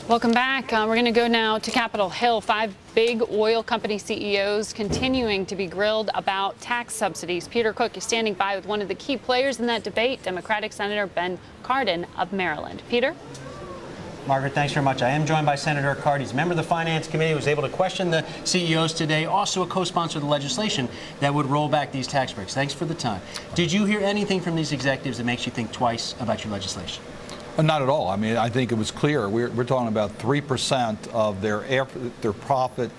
Welcome back. We're going to go now to Capitol Hill. 5 big oil company CEOs continuing to be grilled about tax subsidies. Peter Cook is standing by with one of the key players in that debate, Democratic Senator Ben Cardin of Maryland. Peter? Margaret, thanks very much. I am joined by Senator Cardin. He's a member of the Finance Committee, was able to question the CEOs today, also a co-sponsor of the legislation that would roll back these tax breaks. Thanks for the time. Did you hear anything from these executives that makes you think twice about your legislation? Not at all. I mean, I think it was clear. We're talking about 3% of their profit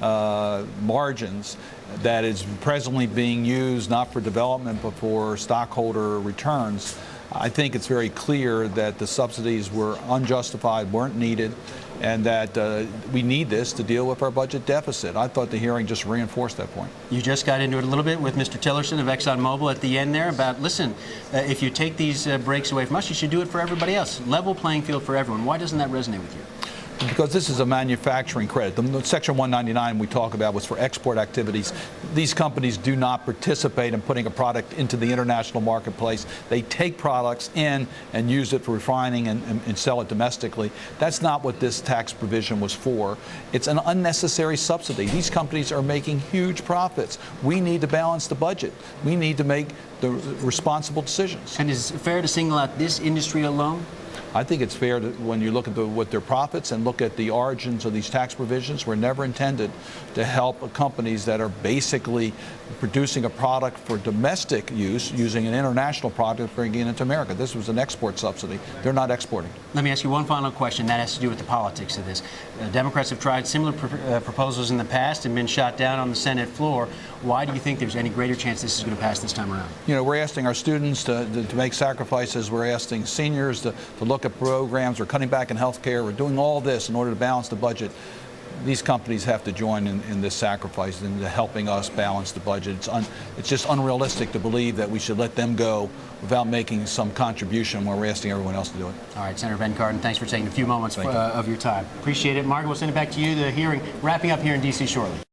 margins that is presently being used not for development but for stockholder returns. I think it's very clear that the subsidies were unjustified, weren't needed, and that we need this to deal with our budget deficit. I thought the hearing just reinforced that point. You just got into it a little bit with Mr. Tillerson of ExxonMobil at the end there about, listen, if you take these breaks away from us, you should do it for everybody else. Level playing field for everyone. Why doesn't that resonate with you? Because this is a manufacturing credit. The Section 199 we talk about was for export activities. These companies do not participate in putting a product into the international marketplace. They take products in and use it for refining and sell it domestically. That's not what this tax provision was for. It's an unnecessary subsidy. These companies are making huge profits. We need to balance the budget. We need to make the responsible decisions. And is it fair to single out this industry alone? I think it's fair to, when you look at what their profits and look at the origins of these tax provisions, were never intended to help companies that are basically producing a product for domestic use using an international product bringing it into America. This was an export subsidy. They're not exporting. Let me ask you one final question that has to do with the politics of this. Democrats have tried similar proposals in the past and been shot down on the Senate floor. Why do you think there's any greater chance this is going to pass this time around? You know, we're asking our students to make sacrifices. We're asking seniors to look at programs. We're cutting back in health care. We're doing all this in order to balance the budget. These companies have to join in this sacrifice and helping us balance the budget. It's just unrealistic to believe that we should let them go without making some contribution when we're asking everyone else to do it. All right, Senator Ben Cardin, thanks for taking a few moments of your time. Appreciate it. Margaret, we'll send it back to you. The hearing wrapping up here in D.C. shortly.